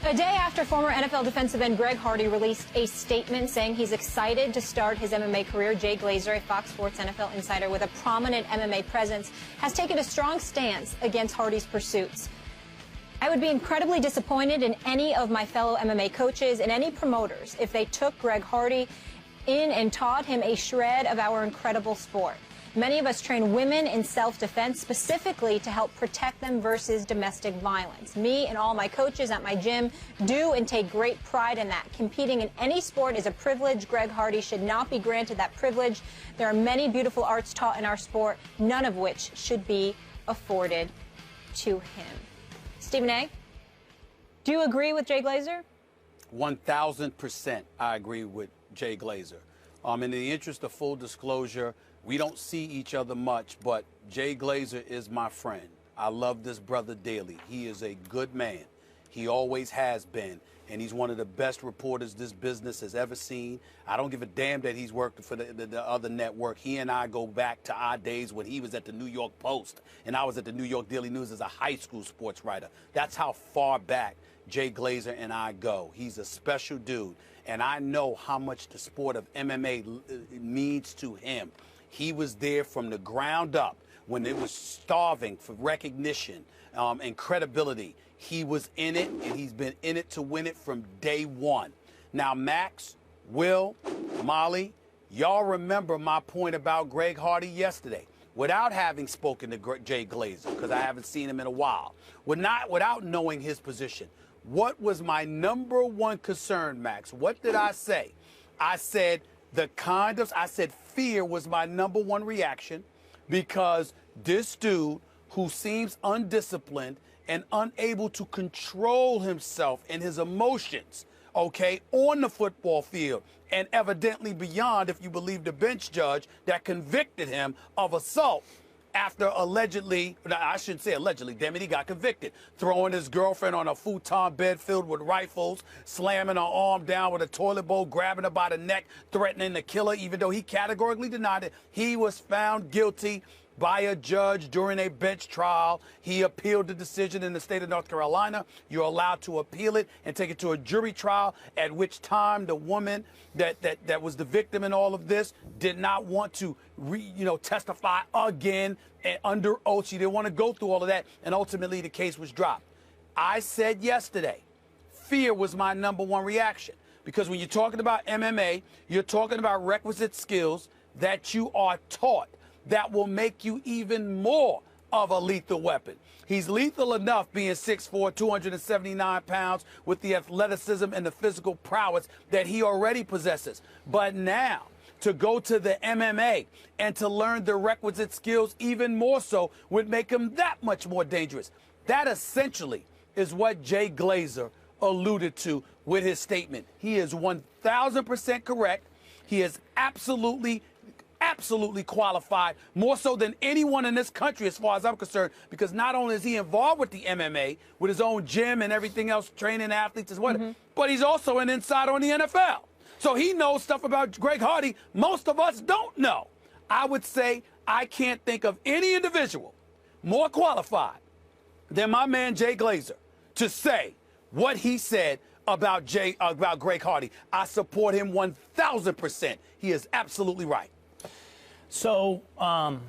A day after former NFL defensive end Greg Hardy released a statement saying he's excited to start his MMA career, Jay Glazer, a Fox Sports NFL insider with a prominent MMA presence, has taken a strong stance against Hardy's pursuits. I would be incredibly disappointed in any of my fellow MMA coaches and any promoters if they took Greg Hardy in and taught him a shred of our incredible sport. Many of us train women in self-defense specifically to help protect them versus domestic violence. Me and all my coaches at my gym do and take great pride in that. Competing in any sport is a privilege. Greg Hardy should not be granted that privilege. There are many beautiful arts taught in our sport, none of which should be afforded to him. Stephen A., do you agree with Jay Glazer? 1,000% I agree with Jay Glazer. In the interest of full disclosure, we don't see each other much, but Jay Glazer is my friend. I love this brother dearly. He is a good man. He always has been, and he's one of the best reporters this business has ever seen. I don't give a damn that he's worked for the other network. He and I go back to our days when he was at the New York Post, and I was at the New York Daily News as a high school sports writer. That's how far back Jay Glazer and I go. He's a special dude, and I know how much the sport of MMA means to him. He was there from the ground up when it was starving for recognition and credibility. He was in it, and he's been in it to win it from day one. Now, Max, Will, Molly, y'all remember my point about Greg Hardy yesterday. Without having spoken to Jay Glazer, because I haven't seen him in a while, without knowing his position, what was my number one concern, Max? What did I say? I said fear was my number one reaction, because this dude who seems undisciplined and unable to control himself and his emotions, okay, on the football field and evidently beyond, if you believe the bench judge that convicted him of assault after allegedly, I shouldn't say allegedly, damn it, he got convicted, throwing his girlfriend on a futon bed filled with rifles, slamming her arm down with a toilet bowl, grabbing her by the neck, threatening to kill her, even though he categorically denied it. He was found guilty by a judge during a bench trial. He appealed the decision in the state of North Carolina. You're allowed to appeal it and take it to a jury trial, at which time the woman that was the victim in all of this did not want to testify again under oath. She didn't want to go through all of that, and ultimately the case was dropped. I said yesterday, fear was my number one reaction, because when you're talking about MMA, you're talking about requisite skills that you are taught that will make you even more of a lethal weapon. He's lethal enough being 6'4", 279 pounds, with the athleticism and the physical prowess that he already possesses. But now, to go to the MMA and to learn the requisite skills even more so would make him that much more dangerous. That essentially is what Jay Glazer alluded to with his statement. He is 1,000% correct. He is absolutely qualified, more so than anyone in this country as far as I'm concerned, because not only is he involved with the MMA, with his own gym and everything else, training athletes as well, but he's also an insider on the NFL. So he knows stuff about Greg Hardy most of us don't know. I would say I can't think of any individual more qualified than my man Jay Glazer to say what he said about Greg Hardy. I support him 1,000%. He is absolutely right. So, I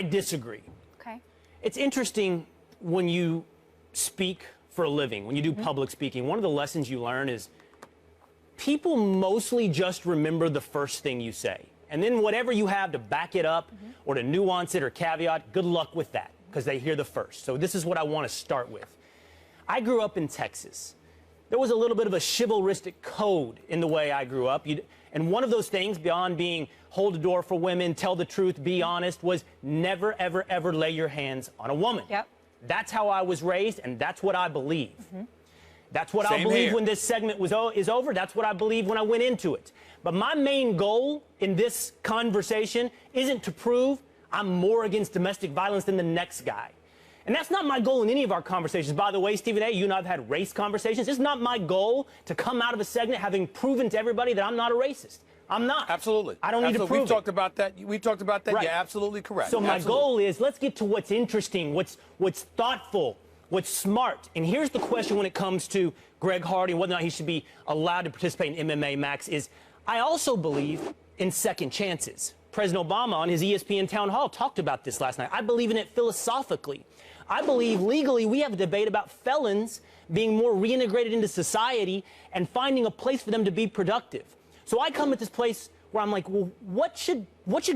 disagree. Okay. It's interesting when you speak for a living, when you do public speaking, one of the lessons you learn is people mostly just remember the first thing you say. And then whatever you have to back it up or to nuance it or caveat, good luck with that, because they hear the first. So this is what I want to start with. I grew up in Texas. There was a little bit of a chivalristic code in the way I grew up. And one of those things, beyond being hold the door for women, tell the truth, be honest, was never, ever, ever lay your hands on a woman. Yep. That's how I was raised, and that's what I believe. That's what I Same believe here. when this segment is over. That's what I believe when I went into it. But my main goal in this conversation isn't to prove I'm more against domestic violence than the next guy. And that's not my goal in any of our conversations. By the way, Stephen A., you and I have had race conversations. It's not my goal to come out of a segment having proven to everybody that I'm not a racist. I'm not. Absolutely. I don't need to prove We've talked about that. We talked about that. Right. You're absolutely correct. So my goal is, let's get to what's interesting, what's thoughtful, What's smart, and here's the question when it comes to Greg Hardy and whether or not he should be allowed to participate in MMA, Max, is I also believe in second chances. President Obama on his ESPN town hall talked about this last night. I believe in it philosophically. I believe legally we have a debate about felons being more reintegrated into society and finding a place for them to be productive. So I come at this place where I'm like, well, what should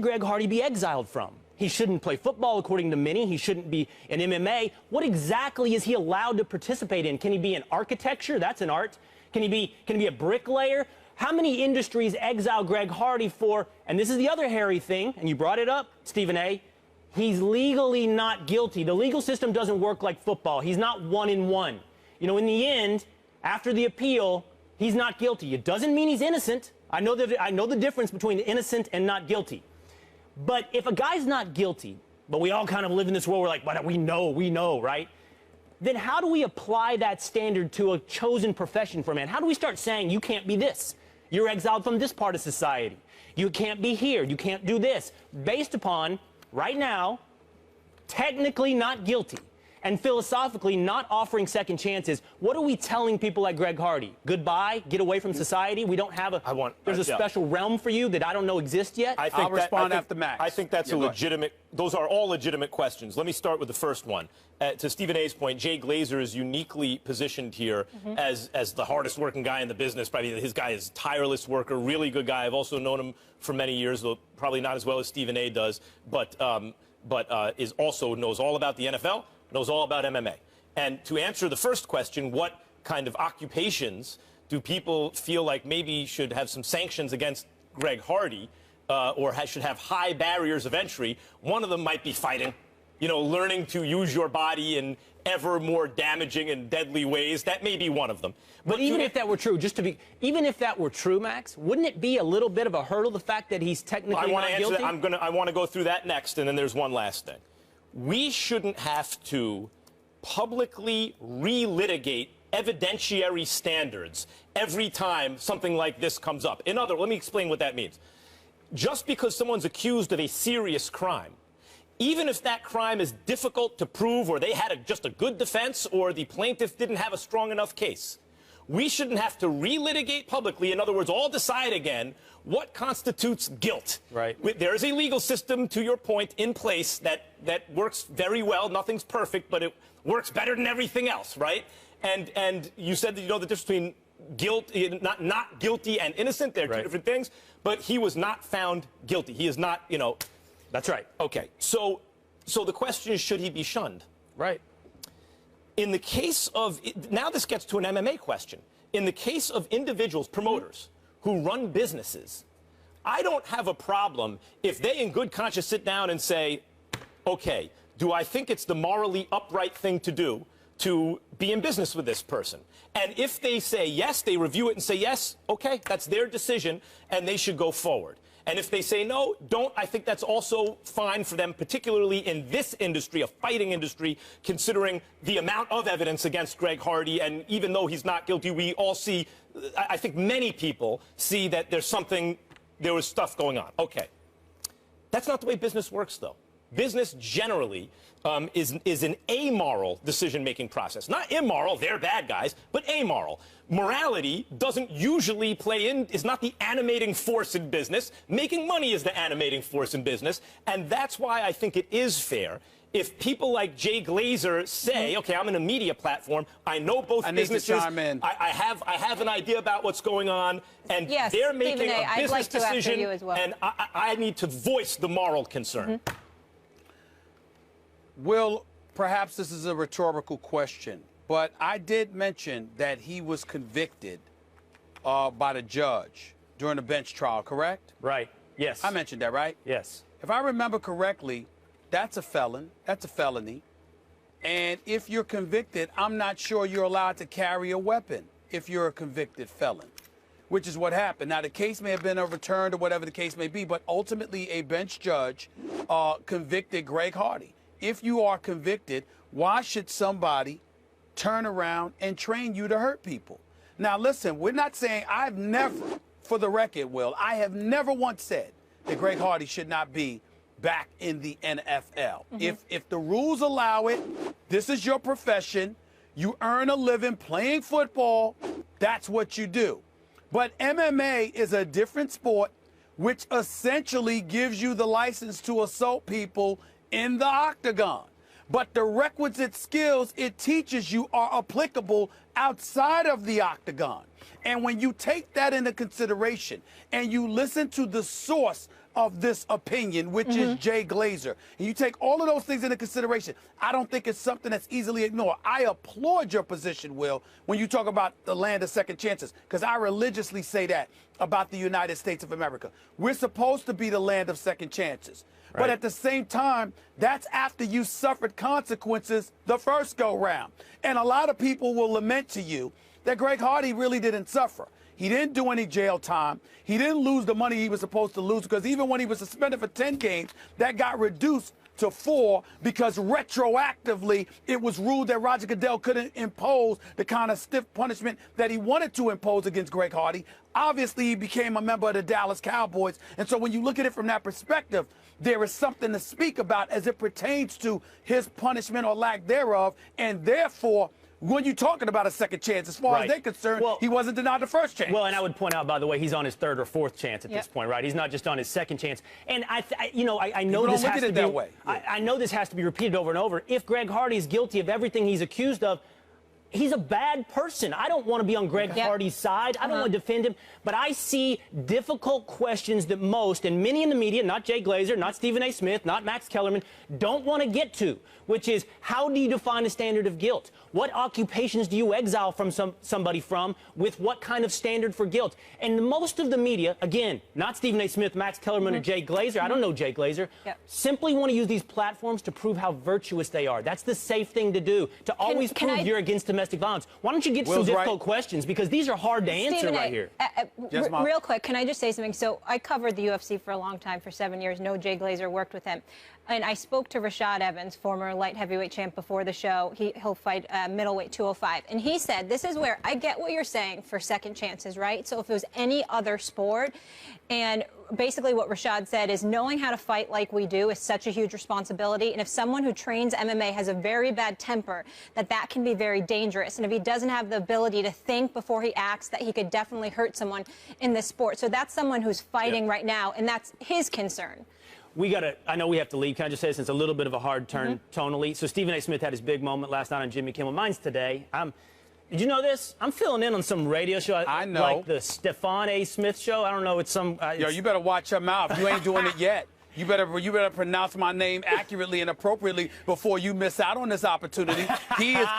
Greg Hardy be exiled from? He shouldn't play football, according to many. He shouldn't be in MMA. What exactly is he allowed to participate in? Can he be in architecture? That's an art. Can he be a bricklayer? How many industries exile Greg Hardy for? And this is the other hairy thing, and you brought it up, Stephen A. He's legally not guilty. The legal system doesn't work like football. He's not 1-1. You know, in the end, after the appeal, he's not guilty. It doesn't mean he's innocent. I know the difference between innocent and not guilty. But if a guy's not guilty, but we all kind of live in this world where like, but we know, right? Then how do we apply that standard to a chosen profession for a man? How do we start saying you can't be this? You're exiled from this part of society. You can't be here. You can't do this. Based upon, right now, technically not guilty and philosophically not offering second chances, what are we telling people like Greg Hardy? Goodbye, get away from society. We don't have there's a special realm for you that I don't know exists yet. I'll respond after Max. I think that's a legitimate, those are all legitimate questions. Let me start with the first one. To Stephen A's point, Jay Glazer is uniquely positioned here as the hardest working guy in the business. Probably his guy is a tireless worker, really good guy. I've also known him for many years, though probably not as well as Stephen A does, but is also knows all about the NFL, knows all about MMA. And to answer the first question, what kind of occupations do people feel like maybe should have some sanctions against Greg Hardy or should have high barriers of entry? One of them might be fighting, you know, learning to use your body in ever more damaging and deadly ways. That may be one of them. But even if that were true, even if that were true, Max, wouldn't it be a little bit of a hurdle, the fact that he's technically not guilty? I want to go through that next, and then there's one last thing. We shouldn't have to publicly relitigate evidentiary standards every time something like this comes up. Let me explain what that means. Just because someone's accused of a serious crime, even if that crime is difficult to prove or they had just a good defense or the plaintiff didn't have a strong enough case, we shouldn't have to relitigate publicly, in other words, all decide again what constitutes guilt. Right. There is a legal system, to your point, in place that works very well. Nothing's perfect, but it works better than everything else, right? And you said that you know the difference between not guilty and innocent. They're two different things. But he was not found guilty. He is not, you know. That's right. Okay. So the question is, should he be shunned? Right. In the case of, now this gets to an MMA question. In the case of individuals, promoters, who run businesses, I don't have a problem if they in good conscience sit down and say, okay, do I think it's the morally upright thing to do to be in business with this person? And if they say yes, they review it and say yes, okay, that's their decision, and they should go forward. And if they say no, don't, I think that's also fine for them, particularly in this industry, a fighting industry, considering the amount of evidence against Greg Hardy. And even though he's not guilty, we all see, I think many people see that there was stuff going on. Okay. That's not the way business works, though. Business generally is an amoral decision-making process. Not immoral, they're bad guys, but amoral. Morality doesn't usually is not the animating force in business. Making money is the animating force in business, and that's why I think it is fair if people like Jay Glazer say, okay, I'm in a media platform, I know both businesses, need to chime in. I have an idea about what's going on, and they're making a business decision, and I need to voice the moral concern. Will, perhaps this is a rhetorical question, but I did mention that he was convicted by the judge during the bench trial, correct? Right. Yes. I mentioned that, right? Yes. If I remember correctly, that's a felon. That's a felony. And if you're convicted, I'm not sure you're allowed to carry a weapon if you're a convicted felon, which is what happened. Now, the case may have been overturned or whatever the case may be, but ultimately a bench judge convicted Greg Hardy. If you are convicted, why should somebody turn around and train you to hurt people? Now, listen, we're not saying, I've never, for the record, Will, I have never once said that Greg Hardy should not be back in the NFL. If the rules allow it, this is your profession. You earn a living playing football. That's what you do. But MMA is a different sport, which essentially gives you the license to assault people in the octagon. But the requisite skills it teaches you are applicable outside of the octagon. And when you take that into consideration and you listen to the source of this opinion, which is Jay Glazer, and you take all of those things into consideration, I don't think it's something that's easily ignored. I applaud your position, Will, when you talk about the land of second chances, because I religiously say that about the United States of America. We're supposed to be the land of second chances. Right. But at the same time, that's after you suffered consequences the first go round. And a lot of people will lament to you that Greg Hardy really didn't suffer. He didn't do any jail time. He didn't lose the money he was supposed to lose, because even when he was suspended for 10 games, that got reduced to 4 because retroactively it was ruled that Roger Goodell couldn't impose the kind of stiff punishment that he wanted to impose against Greg Hardy. Obviously, he became a member of the Dallas Cowboys. And so when you look at it from that perspective, there is something to speak about as it pertains to his punishment or lack thereof. And therefore, when you're talking about a second chance, as far as they're concerned, he wasn't denied the first chance. Well, and I would point out, by the way, he's on his third or fourth chance at this point, right? He's not just on his second chance. And I know this has to be I know this has to be repeated over and over. If Greg Hardy is guilty of everything he's accused of, he's a bad person. I don't want to be on Greg Hardy's side. I don't want to defend him. But I see difficult questions that most, and many in the media, not Jay Glazer, not Stephen A. Smith, not Max Kellerman, don't want to get to, which is, how do you define a standard of guilt? What occupations do you exile from somebody from with what kind of standard for guilt? And most of the media, again, not Stephen A. Smith, Max Kellerman, or Jay Glazer, I don't know Jay Glazer, simply want to use these platforms to prove how virtuous they are. That's the safe thing to do, to always prove you're against domestic violence. Why don't you get some difficult questions, because these are hard to answer right here. Real quick, can I just say something? So I covered the UFC for a long time, for 7 years. No Jay Glazer, worked with him. And I spoke to Rashad Evans, former light heavyweight champ, before the show. He'll fight middleweight 205. And he said, this is where I get what you're saying for second chances, right? So if it was any other sport, and basically what Rashad said is, knowing how to fight like we do is such a huge responsibility. And if someone who trains MMA has a very bad temper, that can be very dangerous. And if he doesn't have the ability to think before he acts, that he could definitely hurt someone in this sport. So that's someone who's fighting right now, and that's his concern. I know we have to leave. Can I just say, since a little bit of a hard turn tonally? So Stephen A. Smith had his big moment last night on Jimmy Kimmel. Mine's today. Did you know this? I'm filling in on some radio show. I know. Like the Stephen A. Smith show. I don't know. It's some. Yo, you better watch your mouth. You ain't doing it yet. You better pronounce my name accurately and appropriately before you miss out on this opportunity.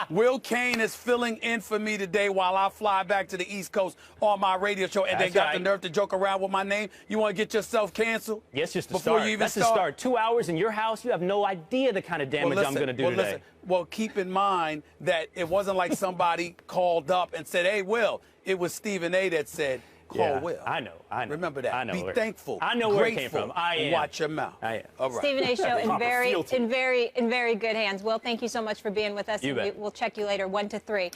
Will Kane is filling in for me today while I fly back to the East Coast on my radio show, and they got the nerve to joke around with my name. You want to get yourself canceled? Yes, just to before start. You even That's start. To start. 2 hours in your house, you have no idea the kind of damage I'm going to do today. Well, keep in mind that it wasn't like somebody called up and said, "Hey, Will," it was Stephen A. that said, "Call Will." I know. Remember that. I know. Be thankful. I know where it came from. I am. Watch your mouth. I am. All right. Stephen A. show in very good hands. Will, thank you so much for being with us. You bet. We'll check you later, 1 to 3.